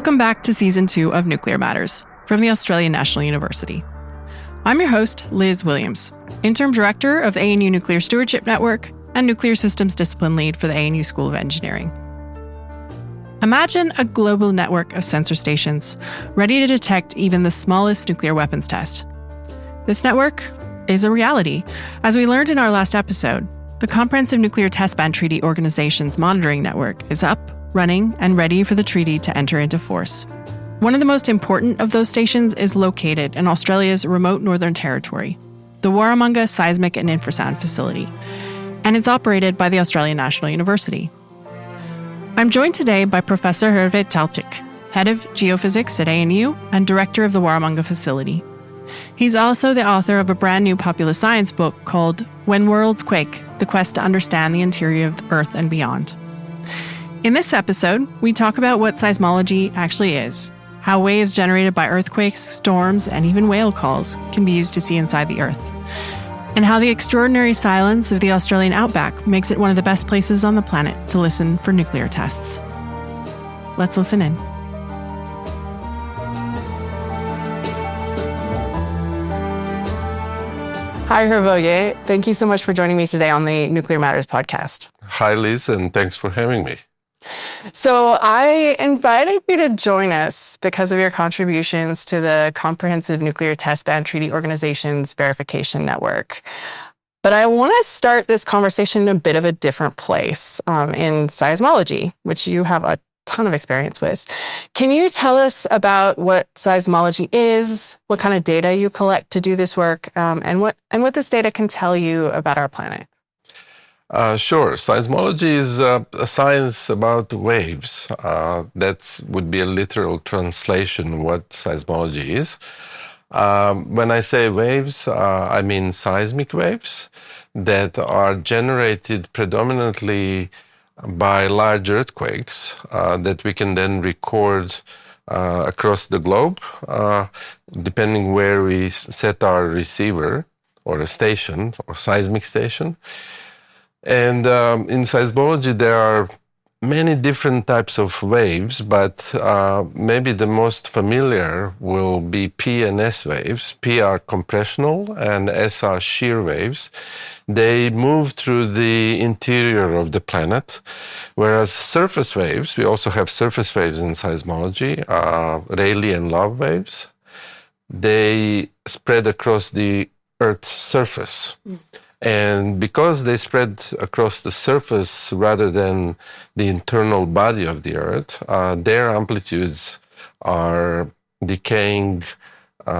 Welcome back to Season 2 of Nuclear Matters from the Australian National University. I'm your host, Liz Williams, Interim Director of the ANU Nuclear Stewardship Network and Nuclear Systems Discipline Lead for the ANU School of Engineering. Imagine a global network of sensor stations ready to detect even the smallest nuclear weapons test. This network is a reality. As we learned in our last episode, the Comprehensive Nuclear Test Ban Treaty Organization's monitoring network is up, running, and ready for the treaty to enter into force. One of the most important of those stations is located in Australia's remote Northern Territory, the Warramunga Seismic and Infrasound facility, and it's operated by the Australian National University. I'm joined today by Professor Hrvoje Tkalčić, Head of Geophysics at ANU and Director of the Warramunga facility. He's also the author of a brand new popular science book called When Worlds Quake, The Quest to Understand the Interior of the Earth and Beyond. In this episode, we talk about what seismology actually is, how waves generated by earthquakes, storms, and even whale calls can be used to see inside the Earth, and how the extraordinary silence of the Australian outback makes it one of the best places on the planet to listen for nuclear tests. Let's listen in. Hi, Hrvoje. Thank you so much for joining me today on the Nuclear Matters podcast. Hi, Liz, and thanks for having me. So I invited you to join us because of your contributions to the Comprehensive Nuclear Test Ban Treaty Organization's verification network. But I want to start this conversation in a bit of a different place, in seismology, which you have a ton of experience with. Can you tell us about what seismology is, what kind of data you collect to do this work, and what this data can tell you about our planet? Sure. Seismology is a science about waves. That would be a literal translation of what seismology is. When I say waves, I mean seismic waves that are generated predominantly by large earthquakes that we can then record across the globe, depending where we set our receiver or a station or seismic station. And in seismology, there are many different types of waves, but maybe the most familiar will be P and S waves. P are compressional and S are shear waves. They move through the interior of the planet, whereas surface waves, we also have surface waves in seismology, Rayleigh and Love waves. They spread across the Earth's surface. And because they spread across the surface rather than the internal body of the Earth, their amplitudes are decaying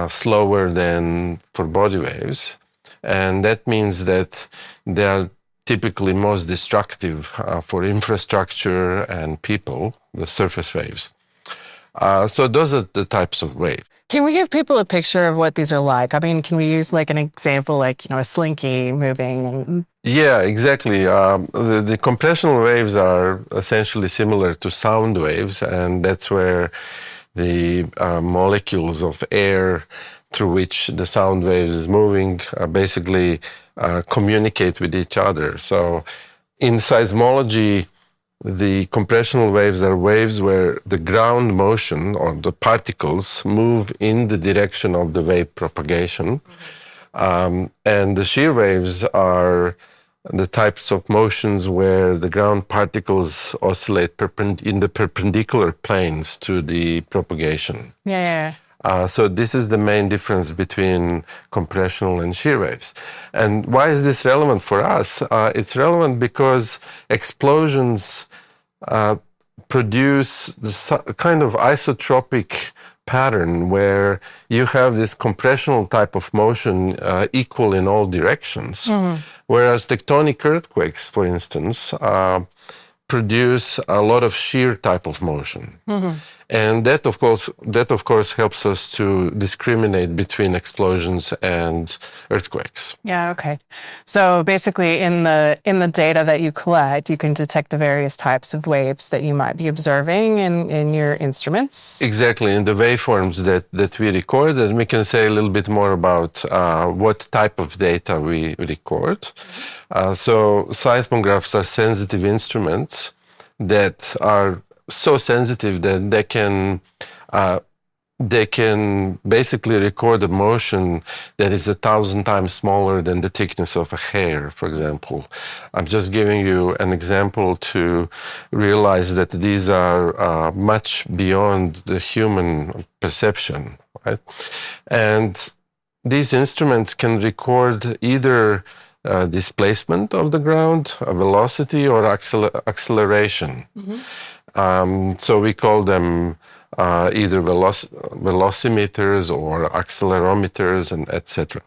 slower than for body waves. And that means that they are typically most destructive for infrastructure and people, the surface waves. So those are the types of waves. Can we give people a picture of what these are like? I mean, can we use like an example, like, a slinky moving? Yeah, exactly. The compressional waves are essentially similar to sound waves, and that's where the molecules of air through which the sound waves is moving basically communicate with each other. So in seismology, the compressional waves are waves where the ground motion or the particles move in the direction of the wave propagation. And the shear waves are the types of motions where the ground particles oscillate in the perpendicular planes to the propagation. Yeah. So this is the main difference between compressional and shear waves. And why is this relevant for us? It's relevant because explosions produce this kind of isotropic pattern where you have this compressional type of motion equal in all directions, whereas tectonic earthquakes, for instance, produce a lot of shear type of motion. And that of course helps us to discriminate between explosions and earthquakes. Yeah, okay. So basically in the data that you collect, you can detect the various types of waves that you might be observing in your instruments. Exactly, in the waveforms that we record, and we can say a little bit more about what type of data we record. So seismographs are sensitive instruments that are so sensitive that they can basically record a motion that is 1,000 times smaller than the thickness of a hair, for example. I'm just giving you an example to realize that these are much beyond the human perception, right? And these instruments can record either displacement of the ground, a velocity, or acceleration. So we call them either velocimeters or accelerometers, and etc.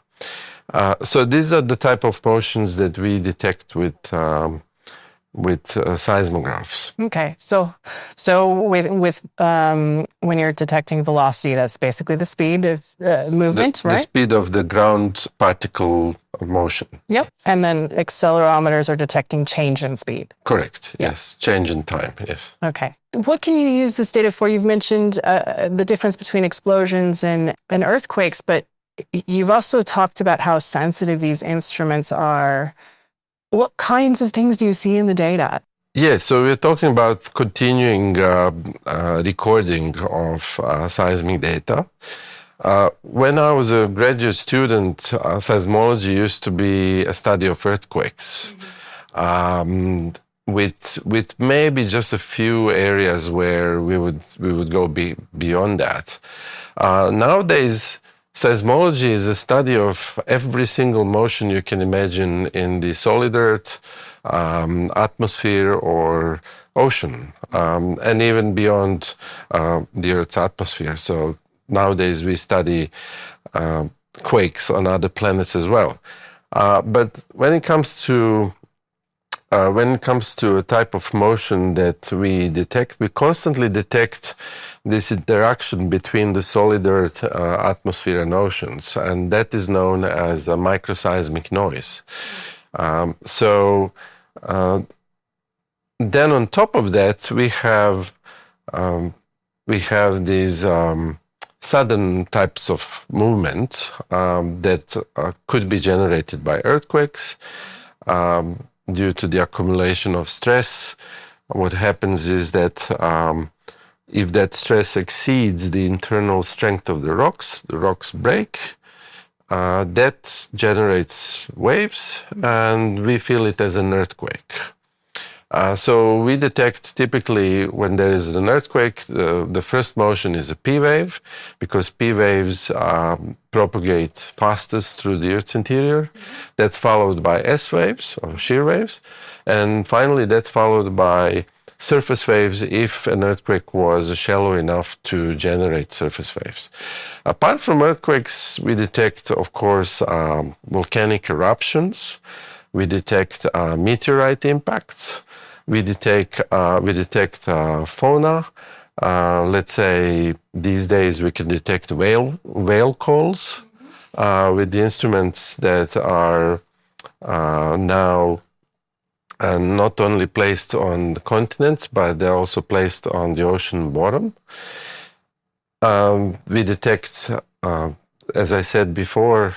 So these are the type of motions that we detect with seismographs. Okay, so with when you're detecting velocity, that's basically the speed of movement, right? The speed of the ground particle motion. Yep. And then accelerometers are detecting change in speed. Correct. Yes. Change in time. Yes. Okay. What can you use this data for? You've mentioned the difference between explosions and earthquakes, but you've also talked about how sensitive these instruments are. What kinds of things do you see in the data? Yes, so we're talking about continuing recording of seismic data. When I was a graduate student, seismology used to be a study of earthquakes, with maybe just a few areas where we would go beyond that. Nowadays, seismology is a study of every single motion you can imagine in the solid earth, atmosphere, or ocean, and even beyond the Earth's atmosphere. So nowadays we study quakes on other planets as well. But when it comes to a type of motion that we detect, we constantly detect this interaction between the solid earth, atmosphere, and oceans, and that is known as a microseismic noise. Then on top of that, we have these sudden types of movement that could be generated by earthquakes. Due to the accumulation of stress, what happens is that if that stress exceeds the internal strength of the rocks break. That generates waves, and we feel it as an earthquake. So we detect typically when there is an earthquake, the first motion is a P wave, because P waves propagate fastest through the Earth's interior. That's followed by S waves, or shear waves. And finally, that's followed by surface waves if an earthquake was shallow enough to generate surface waves. Apart from earthquakes, we detect, of course, volcanic eruptions. We detect meteorite impacts. We detect fauna. Let's say these days we can detect whale calls with the instruments that are now not only placed on the continents, but they're also placed on the ocean bottom. We detect, as I said before,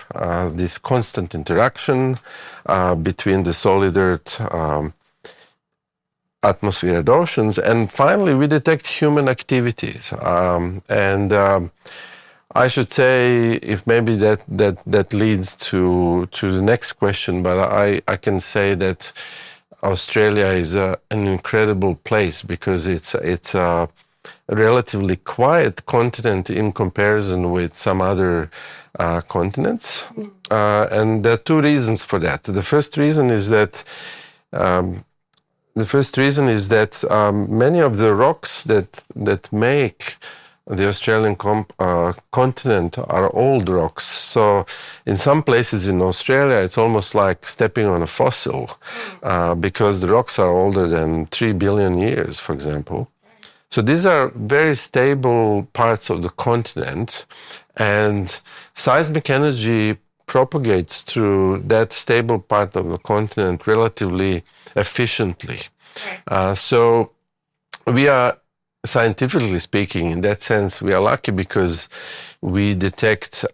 this constant interaction between the solid earth, atmosphere, and oceans. And finally, we detect human activities. I should say, if maybe that leads to the next question, but I can say that Australia is an incredible place because it's a relatively quiet continent in comparison with some other continents. And there are two reasons for that. The first reason is that many of the rocks that make the Australian continent are old rocks. So in some places in Australia, it's almost like stepping on a fossil because the rocks are older than 3 billion years, for example. So these are very stable parts of the continent, and seismic energy propagates through that stable part of the continent relatively efficiently. So we are, scientifically speaking, in that sense, we are lucky because we detect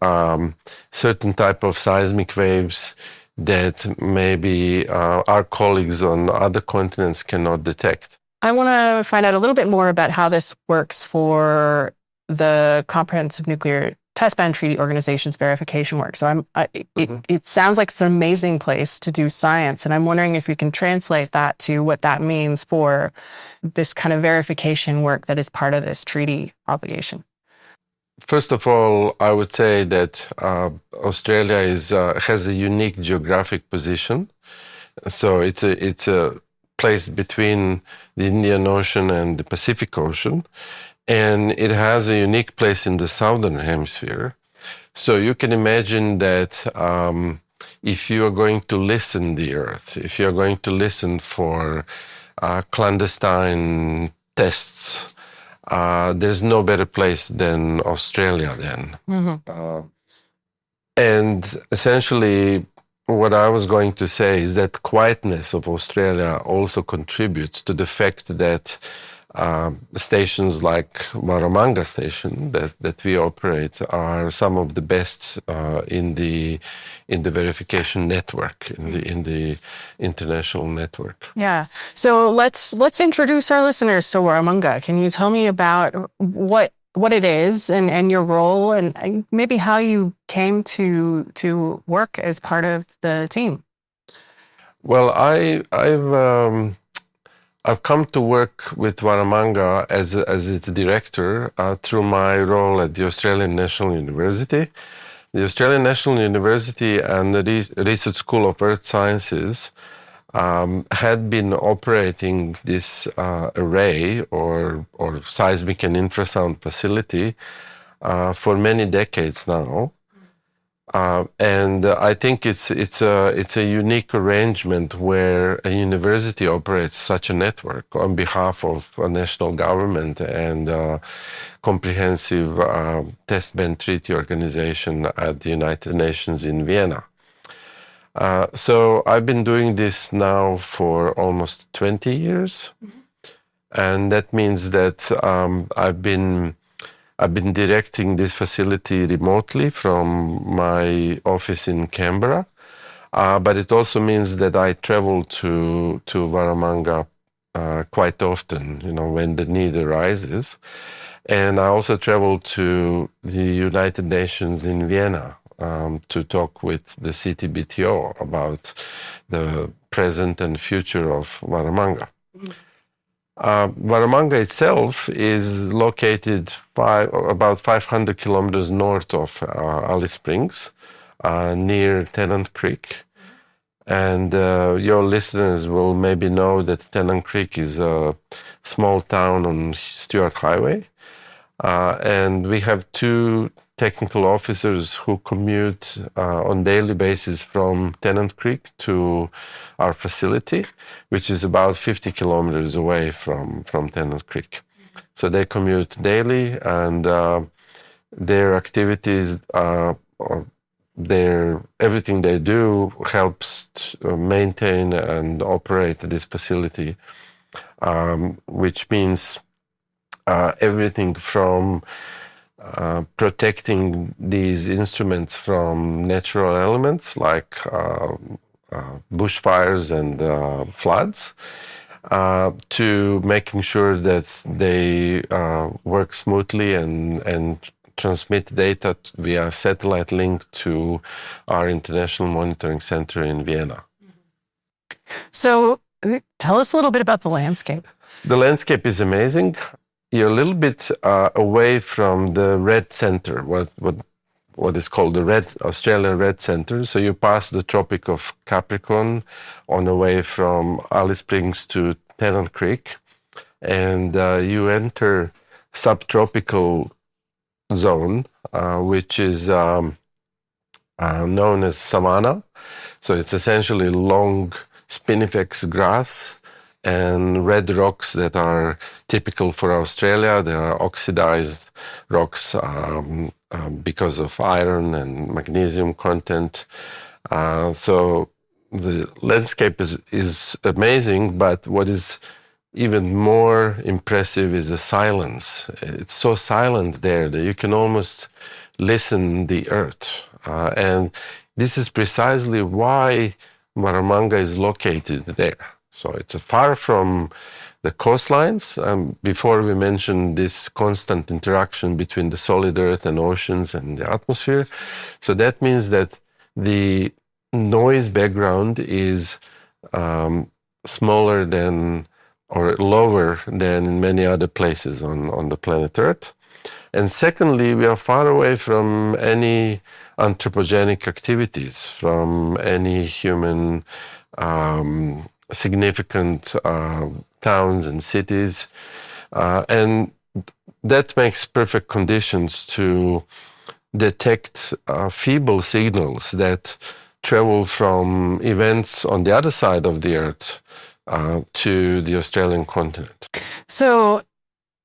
certain type of seismic waves that maybe our colleagues on other continents cannot detect. I want to find out a little bit more about how this works for the Comprehensive Nuclear Test Ban Treaty Organization's verification work. So it sounds like it's an amazing place to do science, and I'm wondering if we can translate that to what that means for this kind of verification work that is part of this treaty obligation. First of all, I would say that Australia has a unique geographic position. So it's a place between the Indian Ocean and the Pacific Ocean, and it has a unique place in the southern hemisphere. So you can imagine that if you are going to listen the Earth, if you are going to listen for clandestine tests, there's no better place than Australia then. Mm-hmm. And essentially, what I was going to say is that quietness of Australia also contributes to the fact that stations like Warramunga station that we operate are some of the best in the verification network, in the international network. Yeah. So let's introduce our listeners to Warramunga. Can you tell me about what it is and your role, and maybe how you came to work as part of the team? Well, I've come to work with Warramunga as its director through my role at the Australian National University. The Australian National University and the Research School of Earth Sciences had been operating this array or seismic and infrasound facility for many decades now. And I think it's a unique arrangement where a university operates such a network on behalf of a national government and comprehensive test ban treaty organization at the United Nations in Vienna. So I've been doing this now for almost 20 years, and that means that I've been directing this facility remotely from my office in Canberra, but it also means that I travel to Warramunga quite often, when the need arises. And I also travel to the United Nations in Vienna to talk with the CTBTO about the present and future of Warramunga. Warramunga itself is located about 500 kilometers north of Alice Springs, near Tennant Creek. And your listeners will maybe know that Tennant Creek is a small town on Stuart Highway. And we have two technical officers who commute on daily basis from Tennant Creek to our facility, which is about 50 kilometers away from Tennant Creek. So they commute daily, and their activities, everything they do helps to maintain and operate this facility, which means everything from protecting these instruments from natural elements like bushfires and floods, to making sure that they work smoothly and transmit data via satellite link to our International Monitoring Center in Vienna. So tell us a little bit about the landscape. The landscape is amazing. You're a little bit away from the red center, what is called the Australian red center. So you pass the Tropic of Capricorn on the way from Alice Springs to Tennant Creek, and you enter subtropical zone, which is known as savanna. So it's essentially long spinifex grass and red rocks that are typical for Australia. They are oxidized rocks because of iron and magnesium content. So the landscape is amazing, but what is even more impressive is the silence. It's so silent there that you can almost listen the earth. And this is precisely why Warramunga is located there. So it's far from the coastlines. Before we mentioned this constant interaction between the solid Earth and oceans and the atmosphere. So that means that the noise background is smaller than or lower than in many other places on the planet Earth. And secondly, we are far away from any anthropogenic activities, from any human significant towns and cities. And that makes perfect conditions to detect feeble signals that travel from events on the other side of the Earth to the Australian continent. So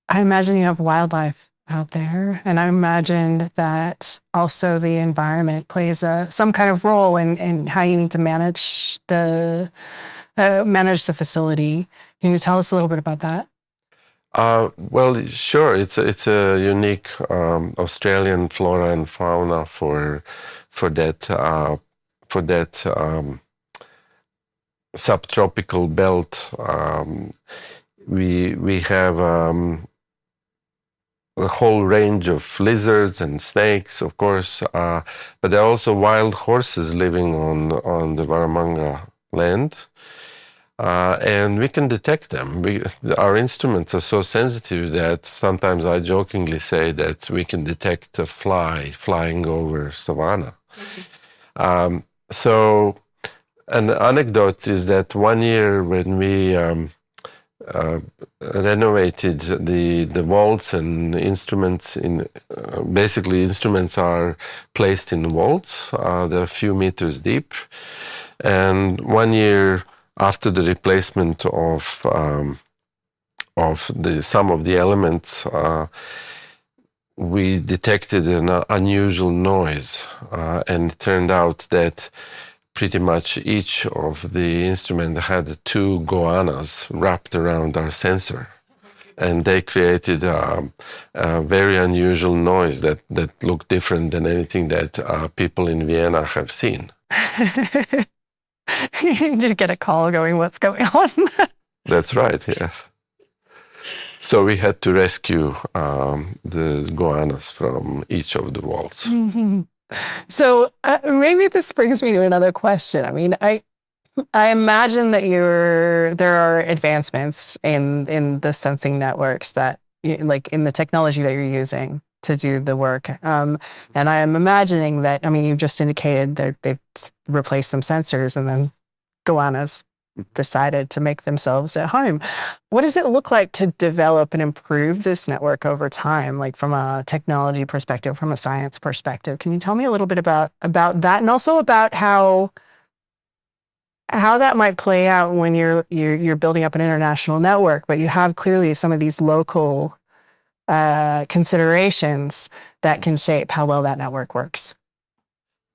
I imagine you have wildlife out there, and I imagine that also the environment plays some kind of role in how you need to manage the facility. Can you tell us a little bit about that? Well, sure. It's a unique Australian flora and fauna for that subtropical belt. We have a whole range of lizards and snakes, of course, but there are also wild horses living on the Warramunga land, and we can detect them. Our instruments are so sensitive that sometimes I jokingly say that we can detect a fly flying over savanna. So an anecdote is that one year when we renovated the vaults and instruments basically instruments are placed in vaults. They're a few meters deep, and one year after the replacement of some of the elements, we detected an unusual noise, and it turned out that pretty much each of the instrument had 2 goannas wrapped around our sensor. And they created a very unusual noise that looked different than anything that people in Vienna have seen. Did you get a call going, what's going on? That's right, yes. So we had to rescue the goannas from each of the vaults. So maybe this brings me to another question. I mean, I imagine that there are advancements in the sensing networks that, like in the technology that you're using to do the work. And I am imagining that, I mean, you just indicated that they've replaced some sensors and then goannas decided to make themselves at home. What does it look like to develop and improve this network over time, like from a technology perspective, from a science perspective? Can you tell me a little bit about that, and also about how that might play out when you're building up an international network, but you have clearly some of these local considerations that can shape how well that network works?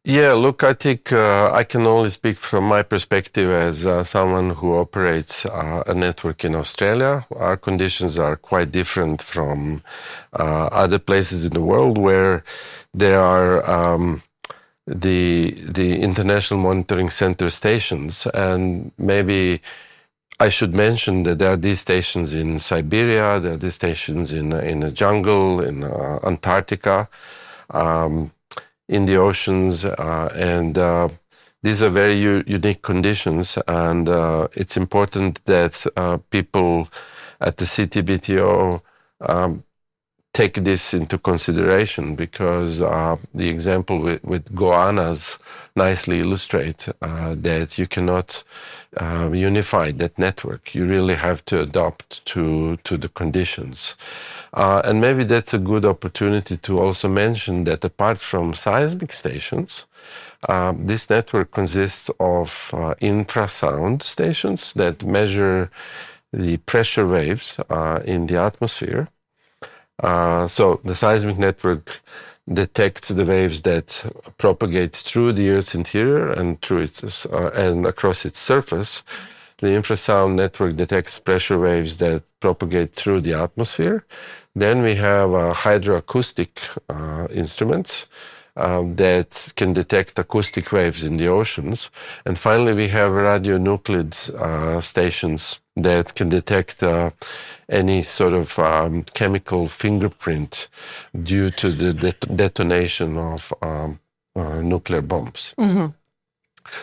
Yeah, look, I think I can only speak from my perspective as someone who operates a network in Australia. Our conditions are quite different from other places in the world where there are the International Monitoring Center stations. And maybe I should mention that there are these stations in Siberia, there are these stations in the jungle, in Antarctica, in the oceans, and these are very unique conditions, and it's important that people at the CTBTO take this into consideration, because the example with goannas nicely illustrate that you cannot unify that network. You really have to adapt to the conditions. And maybe that's a good opportunity to also mention that apart from seismic stations, this network consists of infrasound stations that measure the pressure waves in the atmosphere. So the seismic network detects the waves that propagate through the Earth's interior and through its and across its surface. The infrasound network detects pressure waves that propagate through the atmosphere. Then we have hydroacoustic instruments that can detect acoustic waves in the oceans. And finally, we have radionuclide stations that can detect any sort of chemical fingerprint due to the detonation of nuclear bombs. Mm-hmm.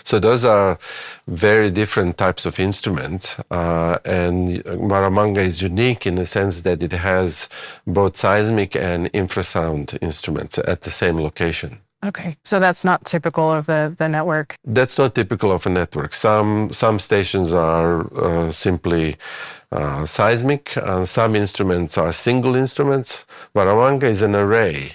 So those are very different types of instruments, and Warramunga is unique in the sense that it has both seismic and infrasound instruments at the same location. Okay, so that's not typical of the network? That's not typical of a network. Some stations are simply seismic, and some instruments are single instruments. Warramunga is an array.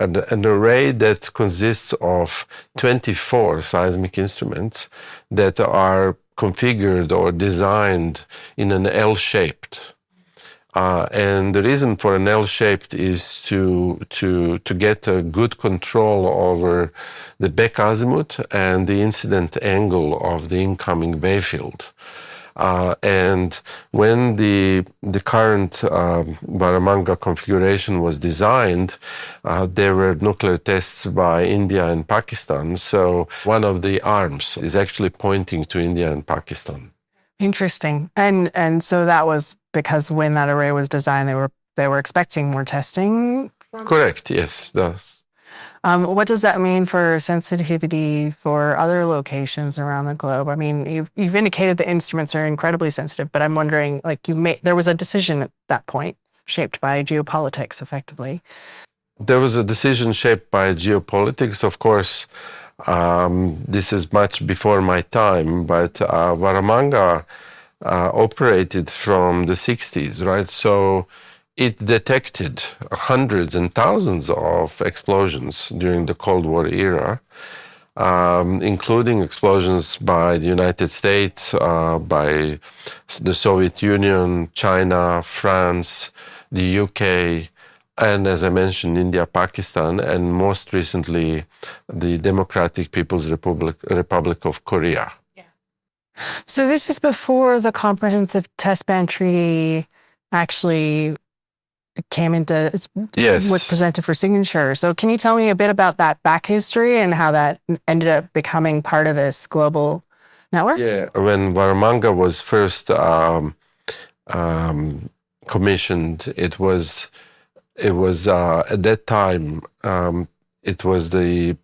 An array that consists of 24 seismic instruments that are configured or designed in an L-shaped. And the reason for an L-shaped is to get a good control over the back azimuth and the incident angle of the incoming wave field. And when the current Warramunga configuration was designed, there were nuclear tests by India and Pakistan. So one of the arms is actually pointing to India and Pakistan. Interesting. And so that was because when that array was designed, they were expecting more testing? Correct. Yes. What does that mean for sensitivity for other locations around the globe? I mean, you've indicated the instruments are incredibly sensitive, but I'm wondering, there was a decision at that point shaped by geopolitics, effectively. There was a decision shaped by geopolitics, of course. This is much before my time, but Warramunga operated from the 60s, right? So it detected hundreds and thousands of explosions during the Cold War era, including explosions by the United States, by the Soviet Union, China, France, the UK, and as I mentioned, India, Pakistan, and most recently, the Democratic People's Republic of Korea. Yeah. So this is before the Comprehensive Test Ban Treaty actually came into, was presented for signature. So can you tell me a bit about that back history and how that ended up becoming part of this global network? Yeah, when Warramunga was first commissioned, it was at that time, it was the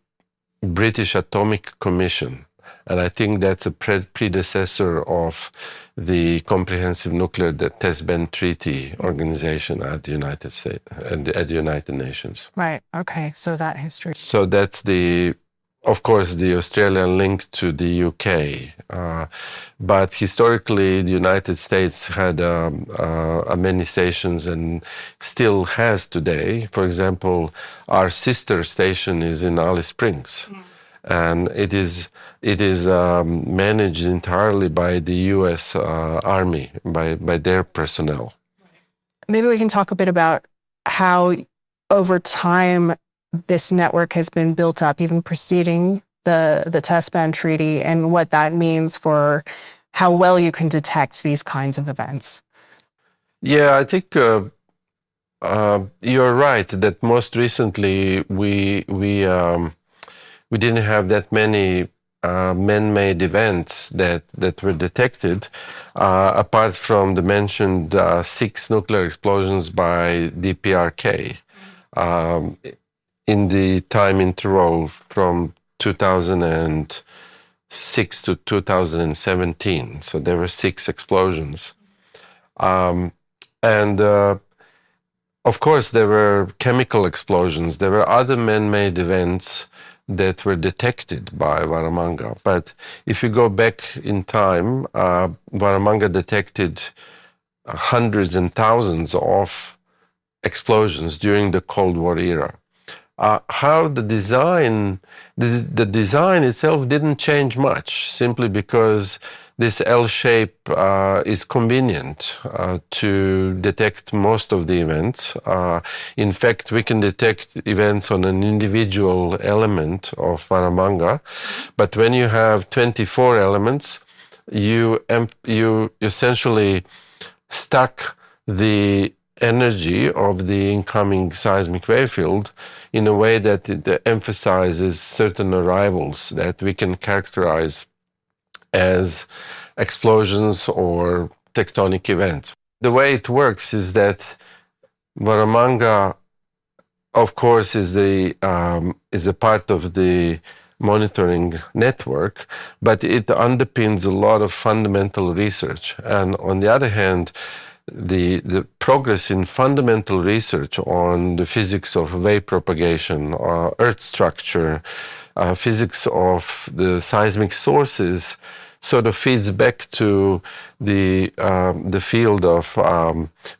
British Atomic Commission. And I think that's a predecessor of the Comprehensive Nuclear Test Ban Treaty organization at the United States and at the United Nations. Right. Okay. So that history. So that's of course, the Australian link to the UK. But historically, the United States had many stations and still has today. For example, our sister station is in Alice Springs. Mm. And it is managed entirely by the U.S. Army, by their personnel. Maybe we can talk a bit about how, over time, this network has been built up, even preceding the Test Ban Treaty, and what that means for how well you can detect these kinds of events. Yeah, I think you're right that most recently we didn't have that many man-made events that were detected, apart from the mentioned 6 nuclear explosions by DPRK in the time interval from 2006 to 2017. So there were 6 explosions. And of course, there were chemical explosions. There were other man-made events that were detected by Warramunga. But if you go back in time, Warramunga detected hundreds and thousands of explosions during the Cold War era. How the design itself didn't change much, simply because this L shape is convenient to detect most of the events. In fact, we can detect events on an individual element of Warramunga, but when you have 24 elements, you essentially stack the energy of the incoming seismic wave field in a way that it emphasizes certain arrivals that we can characterize as explosions or tectonic events. The way it works is that Warramunga, of course, is a part of the monitoring network, but it underpins a lot of fundamental research. And on the other hand, the progress in fundamental research on the physics of wave propagation, earth structure, physics of the seismic sources sort of feeds back to the field of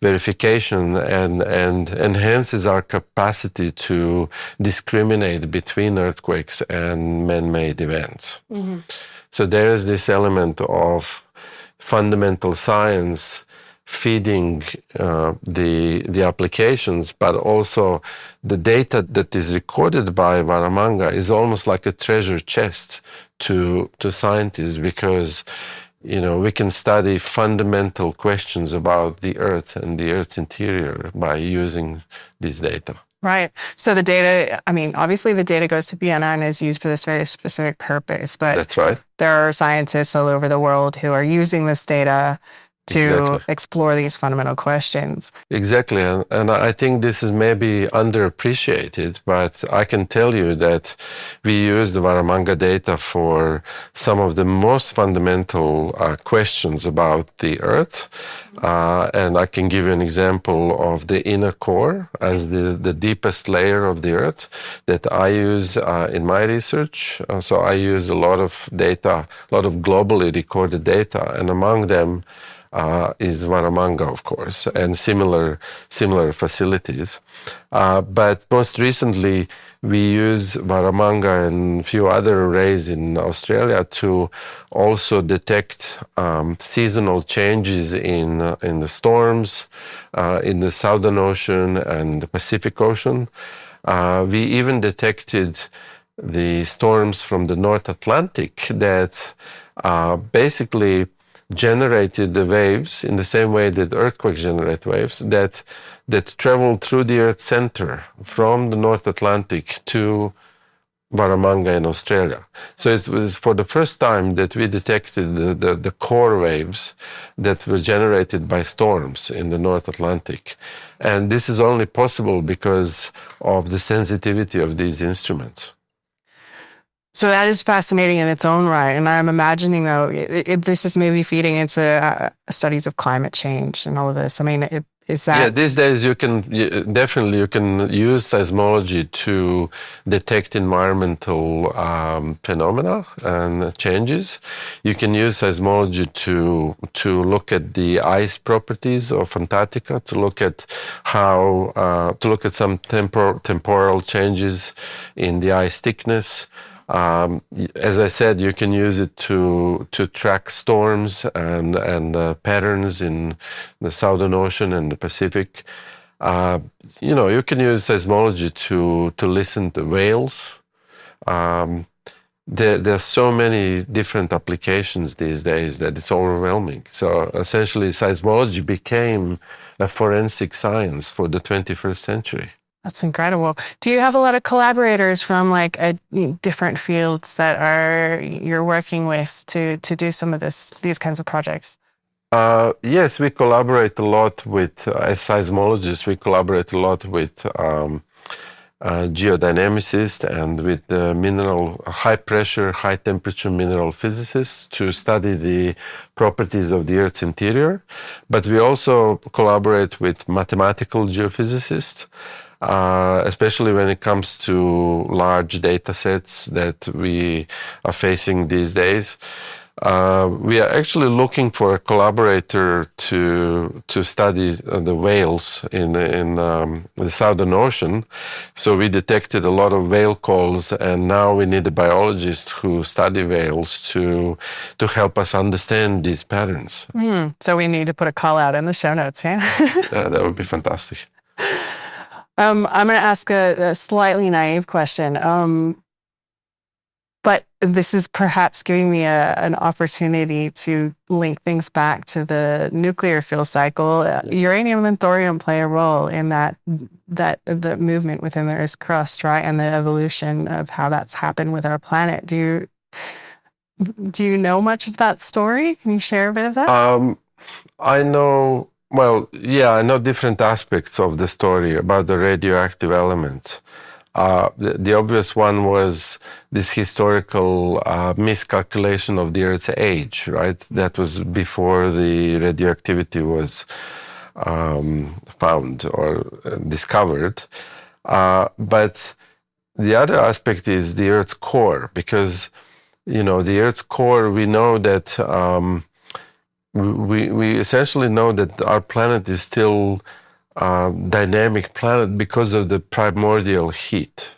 verification and enhances our capacity to discriminate between earthquakes and man-made events. Mm-hmm. So there is this element of fundamental science feeding the applications, but also the data that is recorded by Warramunga is almost like a treasure chest to scientists, because we can study fundamental questions about the Earth and the Earth's interior by using this data. Right. So the data, obviously the data goes to Vienna and is used for this very specific purpose, but that's right. There are scientists all over the world who are using this data to explore these fundamental questions. Exactly. And I think this is maybe underappreciated, but I can tell you that we use the Warramunga data for some of the most fundamental questions about the Earth. And I can give you an example of the inner core as the deepest layer of the Earth that I use in my research. So I use a lot of data, a lot of globally recorded data, and among them is Warramunga, of course, and similar facilities. But most recently, we use Warramunga and a few other arrays in Australia to also detect seasonal changes in the storms in the Southern Ocean and the Pacific Ocean. We even detected the storms from the North Atlantic that basically generated the waves in the same way that earthquakes generate waves that travel through the Earth's center from the North Atlantic to Warramunga in Australia. So it was for the first time that we detected the core waves that were generated by storms in the North Atlantic. And this is only possible because of the sensitivity of these instruments. So that is fascinating in its own right. And I'm imagining, though, this is maybe feeding into studies of climate change and all of this. Is that... Yeah, these days you can definitely use seismology to detect environmental phenomena and changes. You can use seismology to look at the ice properties of Antarctica, to look at some temporal changes in the ice thickness. As I said, you can use it to track storms and patterns in the Southern Ocean and the Pacific. You can use seismology to listen to whales. There are so many different applications these days that it's overwhelming. So essentially, seismology became a forensic science for the 21st century. That's incredible. Do you have a lot of collaborators from different fields that you're working with to do some of these kinds of projects? Yes, we collaborate a lot with, as seismologists, we collaborate a lot with geodynamicists and with high pressure, high temperature mineral physicists to study the properties of the Earth's interior. But we also collaborate with mathematical geophysicists, especially when it comes to large data sets that we are facing these days. We are actually looking for a collaborator to study the whales in the Southern Ocean. So we detected a lot of whale calls, and now we need a biologist who study whales to help us understand these patterns. So we need to put a call out in the show notes, yeah? Yeah, that would be fantastic. I'm going to ask a slightly naive question. But this is perhaps giving me an opportunity to link things back to the nuclear fuel cycle. Uranium and thorium play a role in that the movement within the Earth's crust, right, and the evolution of how that's happened with our planet. Do you know much of that story? Can you share a bit of that? I know. Well, yeah, I know different aspects of the story about the radioactive elements. The obvious one was this historical miscalculation of the Earth's age, right? That was before the radioactivity was found or discovered. But the other aspect is the Earth's core, because, the Earth's core, we know that we essentially know that our planet is still dynamic planet because of the primordial heat.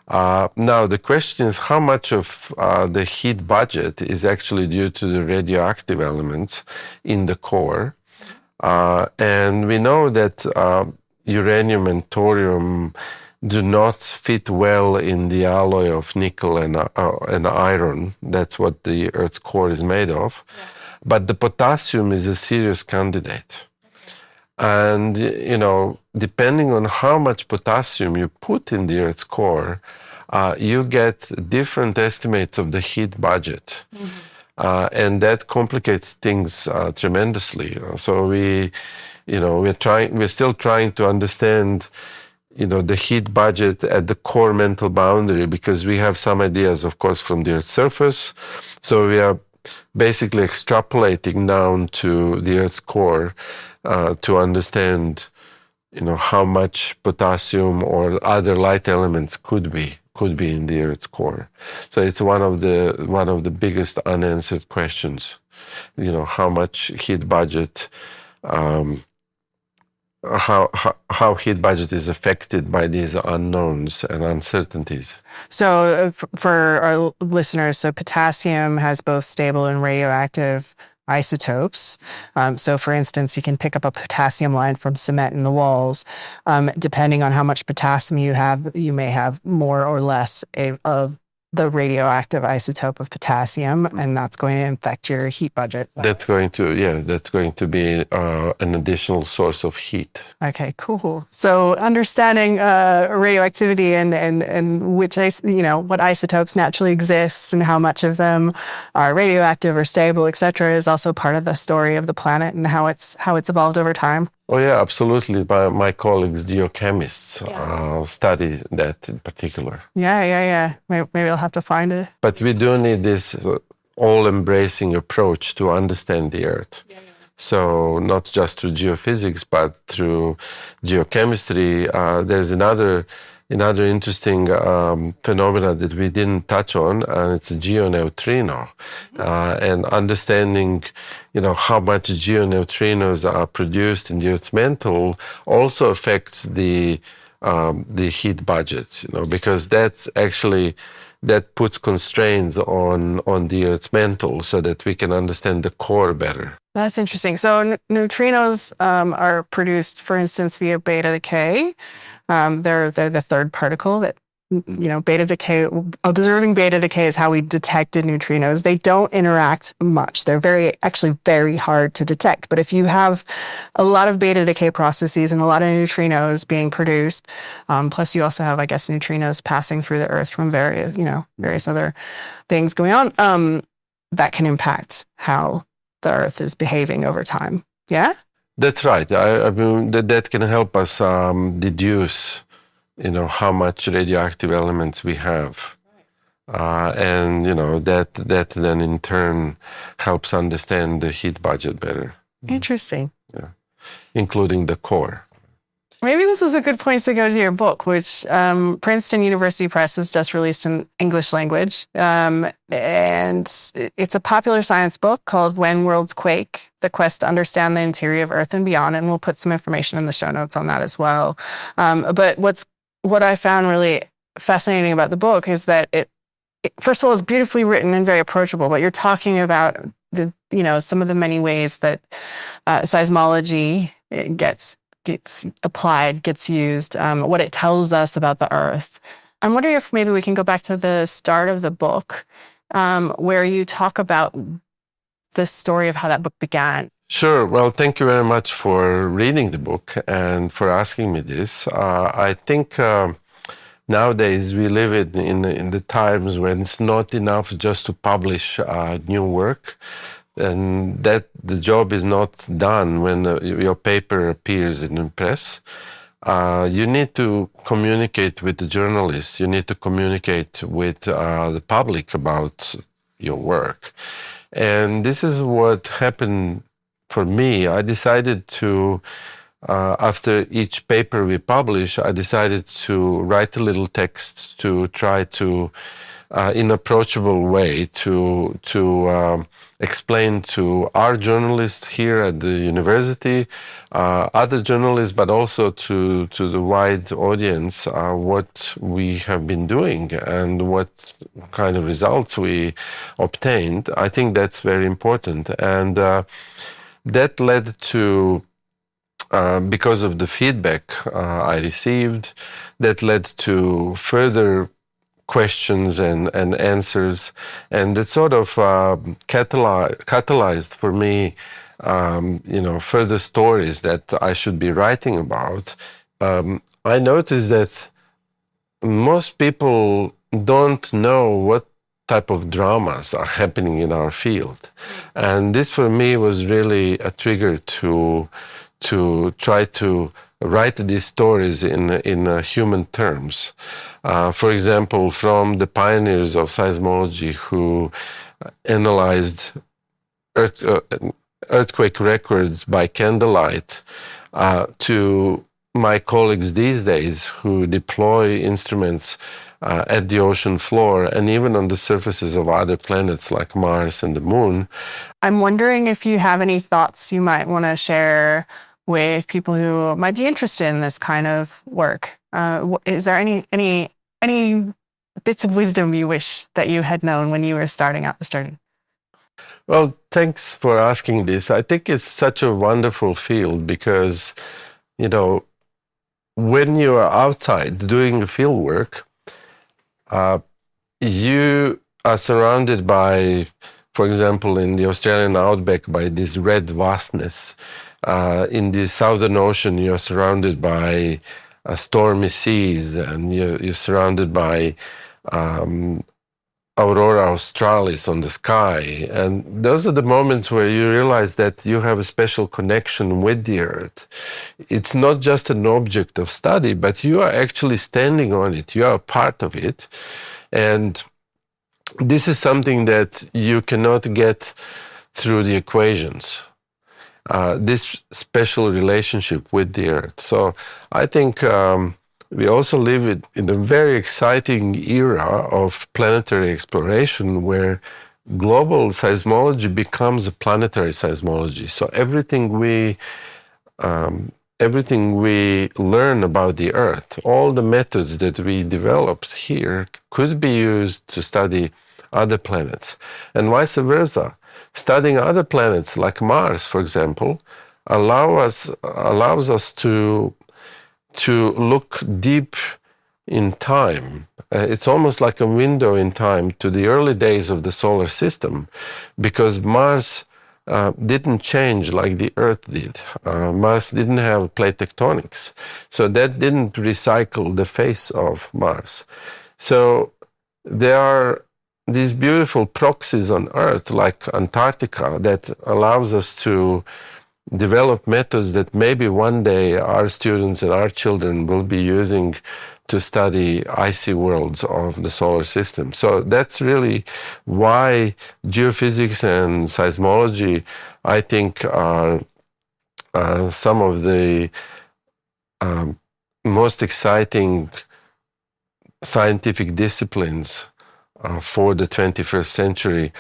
Now, the question is how much of the heat budget is actually due to the radioactive elements in the core. And we know that uranium and thorium do not fit well in the alloy of nickel and iron. That's what the Earth's core is made of. Yeah. But the potassium is a serious candidate. And, depending on how much potassium you put in the Earth's core, you get different estimates of the heat budget. And that complicates things tremendously. So we're still trying to understand, the heat budget at the core mental boundary, because we have some ideas, of course, from the Earth's surface. So we are basically extrapolating down to the Earth's core to understand, how much potassium or other light elements could be in the Earth's core. So it's one of the biggest unanswered questions. How much heat budget, how heat budget is affected by these unknowns and uncertainties. So for our listeners, so potassium has both stable and radioactive isotopes. So for instance, you can pick up a potassium line from cement in the walls. Depending on how much potassium you have, you may have more or less of the radioactive isotope of potassium, and that's going to affect your heat budget. That's going to be an additional source of heat. Okay, cool. So understanding radioactivity and which what isotopes naturally exist and how much of them are radioactive or stable, et cetera, is also part of the story of the planet and how it's evolved over time. Oh yeah, absolutely. My colleagues, geochemists, study that in particular. Yeah. Maybe I'll have to find it. But we do need this all-embracing approach to understand the Earth. Yeah. So not just through geophysics, but through geochemistry. There's another interesting phenomena that we didn't touch on, and it's a geoneutrino. And understanding, how much geoneutrinos are produced in the Earth's mantle also affects the heat budget, because that puts constraints on the Earth's mantle so that we can understand the core better. That's interesting. So neutrinos are produced, for instance, via beta decay. They're the third particle that, beta decay. Observing beta decay is how we detected neutrinos. They don't interact much. They're very hard to detect. But if you have a lot of beta decay processes and a lot of neutrinos being produced, plus you also have, I guess, neutrinos passing through the Earth from various other things going on, that can impact how the Earth is behaving over time. Yeah? That's right. I mean, that can help us deduce, how much radioactive elements we have. And, that then in turn helps understand the heat budget better. Interesting. Yeah. Including the core. Maybe this is a good point to go to your book, which Princeton University Press has just released in English language. And it's a popular science book called When Worlds Quake, The Quest to Understand the Interior of Earth and Beyond. And we'll put some information in the show notes on that as well. But what I found really fascinating about the book is that it first of all, is beautifully written and very approachable, but you're talking about some of the many ways that seismology gets applied, gets used, what it tells us about the Earth, I'm wondering if maybe we can go back to the start of the book, where you talk about the story of how that book began. Sure. Well, thank you very much for reading the book and for asking me this. I think nowadays we live in the times when it's not enough just to publish new work, and that the job is not done when your paper appears in the press. You need to communicate with the journalists. You need to communicate with the public about your work. And this is what happened for me. I decided to, after each paper we publish, I decided to write a little text to try to, in an approachable way, to explain to our journalists here at the university, other journalists, but also to the wide audience, what we have been doing and what kind of results we obtained. I think that's very important. And that led to, because of the feedback I received, that led to further questions and answers, and it sort of catalyzed for me, further stories that I should be writing about. I noticed that most people don't know what type of dramas are happening in our field, and this for me was really a trigger to try to write these stories in human terms. For example, from the pioneers of seismology who analyzed earthquake records by candlelight, to my colleagues these days who deploy instruments at the ocean floor and even on the surfaces of other planets like Mars and the Moon. I'm wondering if you have any thoughts you might want to share with people who might be interested in this kind of work. Is there any bits of wisdom you wish that you had known when you were starting out the study? Well, thanks for asking this. I think it's such a wonderful field because, when you are outside doing field work, you are surrounded by, for example, in the Australian outback, by this red vastness. In the Southern Ocean, you're surrounded by stormy seas, and you're surrounded by aurora australis on the sky. And those are the moments where you realize that you have a special connection with the Earth. It's not just an object of study, but you are actually standing on it. You are a part of it. And this is something that you cannot get through the equations. This special relationship with the Earth. So I think we also live in a very exciting era of planetary exploration where global seismology becomes a planetary seismology. So everything we learn about the Earth, all the methods that we developed here could be used to study other planets, and vice versa. Studying other planets like Mars, for example, allows us to look deep in time. It's almost like a window in time to the early days of the solar system, because Mars didn't change like the Earth did. Mars didn't have plate tectonics, so that didn't recycle the face of Mars. So there are these beautiful proxies on Earth, like Antarctica, that allows us to develop methods that maybe one day our students and our children will be using to study icy worlds of the solar system. So that's really why geophysics and seismology, I think, are some of the most exciting scientific disciplines for the 21st century.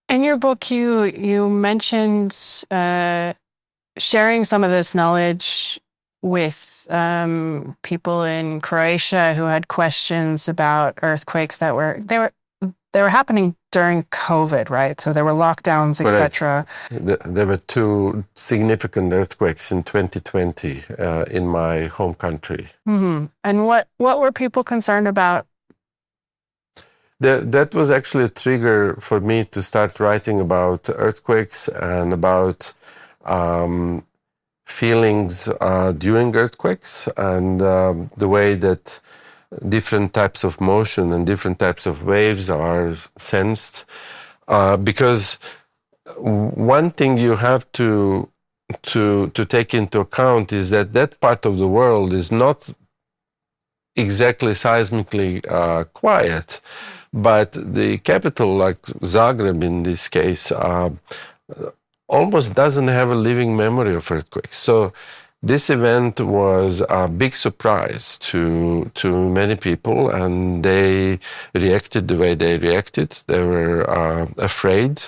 In your book, you mentioned sharing some of this knowledge with people in Croatia who had questions about earthquakes that were happening during COVID, right? So there were lockdowns, etc. There were 2 significant earthquakes in 2020 in my home country. Mm-hmm. And what were people concerned about? That was actually a trigger for me to start writing about earthquakes and about feelings during earthquakes and the way that different types of motion and different types of waves are sensed. Because one thing you have to take into account is that part of the world is not exactly seismically quiet, but the capital, like Zagreb in this case, almost doesn't have a living memory of earthquakes. So this event was a big surprise to many people, and they reacted the way they reacted. They were afraid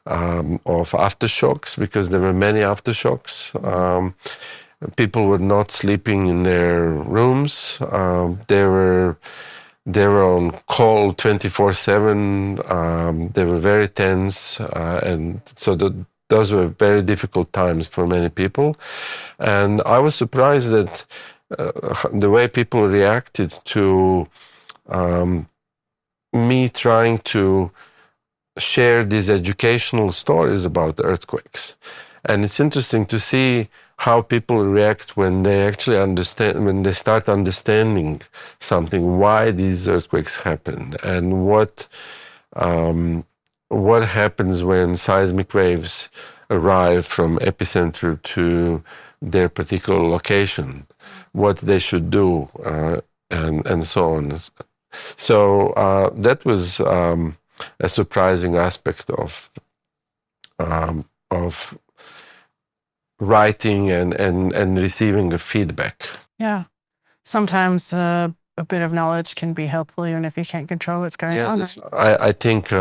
of aftershocks because there were many aftershocks. People were not sleeping in their rooms. They were on call 24/7. They were very tense, and so those were very difficult times for many people. And I was surprised that the way people reacted to me trying to share these educational stories about earthquakes. And it's interesting to see how people react when they actually understand, when they start understanding something, why these earthquakes happen, and what happens when seismic waves arrive from epicenter to their particular location, what they should do, and so on. So that was a surprising aspect of writing and receiving a feedback. Yeah. Sometimes a bit of knowledge can be helpful even if you can't control what's going on. I think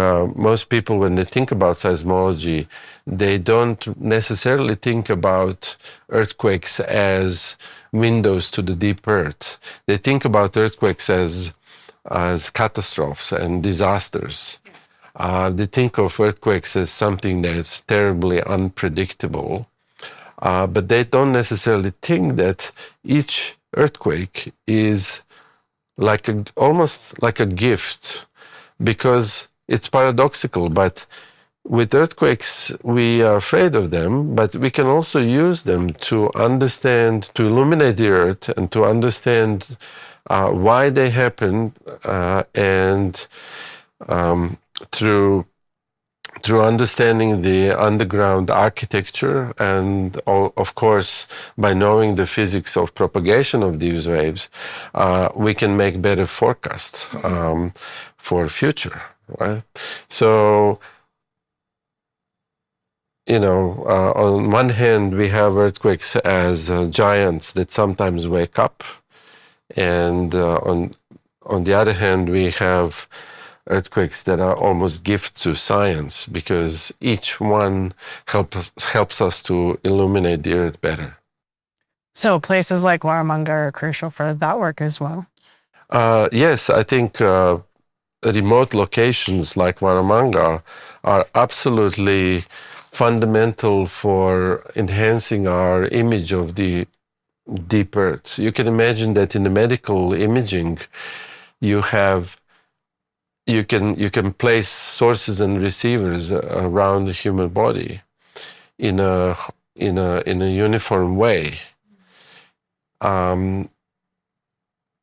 most people, when they think about seismology, they don't necessarily think about earthquakes as windows to the deep earth. They think about earthquakes as catastrophes and disasters. They think of earthquakes as something that's terribly unpredictable. But they don't necessarily think that each earthquake is almost like a gift, because it's paradoxical. But with earthquakes, we are afraid of them, but we can also use them to understand, to illuminate the earth and to understand why they happen, and through understanding the underground architecture, and of course, by knowing the physics of propagation of these waves, we can make better forecasts for future, right? So, on one hand, we have earthquakes as giants that sometimes wake up, and on the other hand, we have earthquakes that are almost gifts to science, because each one helps us to illuminate the earth better. So places like Warramunga are crucial for that work as well? Yes, I think remote locations like Warramunga are absolutely fundamental for enhancing our image of the deep earth. You can imagine that in the medical imaging, you can place sources and receivers around the human body in a uniform way.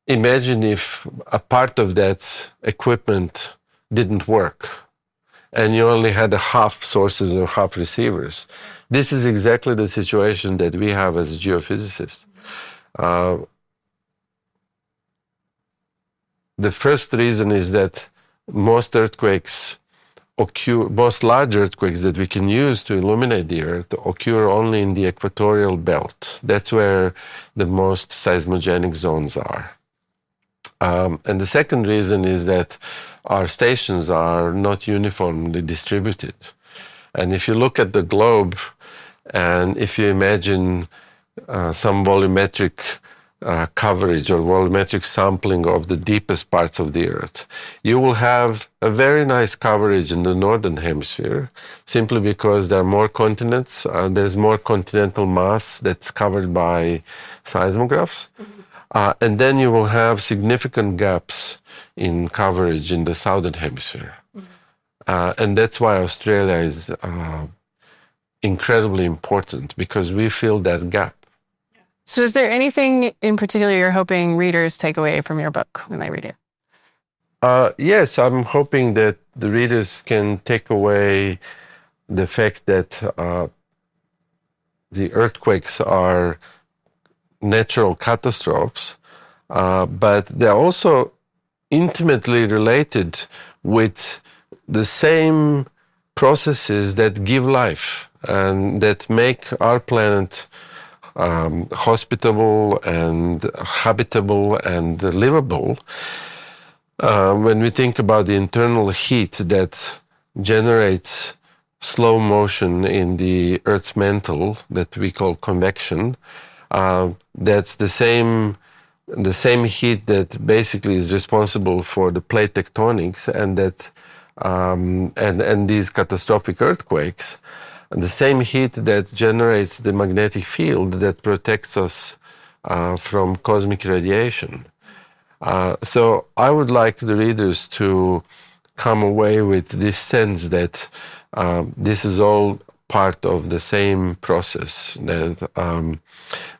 Imagine if a part of that equipment didn't work and you only had half sources or half receivers. This is exactly the situation that we have as geophysicists. The first reason is that most earthquakes occur, most large earthquakes that we can use to illuminate the earth occur only in the equatorial belt. That's where the most seismogenic zones are. And the second reason is that our stations are not uniformly distributed. And if you look at the globe, and if you imagine some volumetric coverage or volumetric sampling of the deepest parts of the Earth. You will have a very nice coverage in the northern hemisphere, simply because there are more continents, there's more continental mass that's covered by seismographs. And then you will have significant gaps in coverage in the southern hemisphere. And that's why Australia is incredibly important, because we fill that gap. So is there anything in particular you're hoping readers take away from your book when they read it? Yes, I'm hoping that the readers can take away the fact that the earthquakes are natural catastrophes, but they're also intimately related with the same processes that give life and that make our planet hospitable and habitable and livable. When we think about the internal heat that generates slow motion in the Earth's mantle that we call convection, that's the same heat that basically is responsible for the plate tectonics and that and these catastrophic earthquakes. And the same heat that generates the magnetic field that protects us from cosmic radiation. So I would like the readers to come away with this sense that this is all part of the same process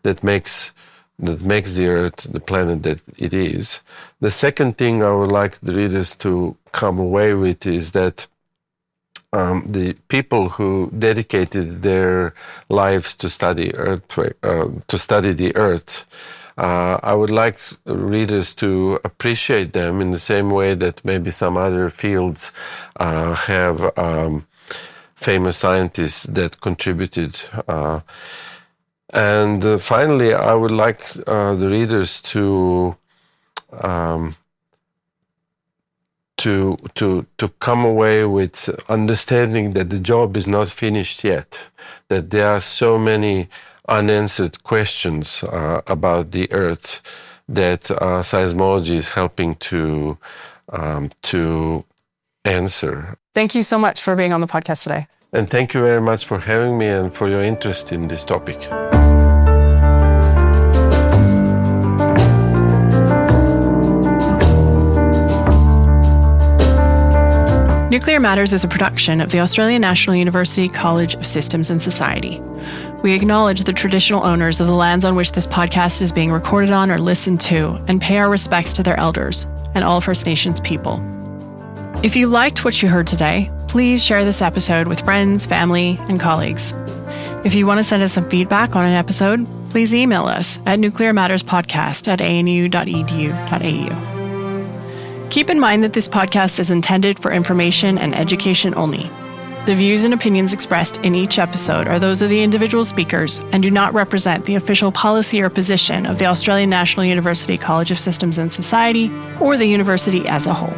that makes the Earth the planet that it is. The second thing I would like the readers to come away with is that the people who dedicated their lives to study the Earth, I would like readers to appreciate them in the same way that maybe some other fields have famous scientists that contributed. And finally, I would like the readers to come away with understanding that the job is not finished yet, that there are so many unanswered questions about the Earth that seismology is helping to answer. Thank you so much for being on the podcast today. And thank you very much for having me and for your interest in this topic. Nuclear Matters is a production of the Australian National University College of Systems and Society. We acknowledge the traditional owners of the lands on which this podcast is being recorded on or listened to, and pay our respects to their elders and all First Nations people. If you liked what you heard today, please share this episode with friends, family, and colleagues. If you want to send us some feedback on an episode, please email us at nuclearmatterspodcast@anu.edu.au. Keep in mind that this podcast is intended for information and education only. The views and opinions expressed in each episode are those of the individual speakers and do not represent the official policy or position of the Australian National University College of Systems and Society or the university as a whole.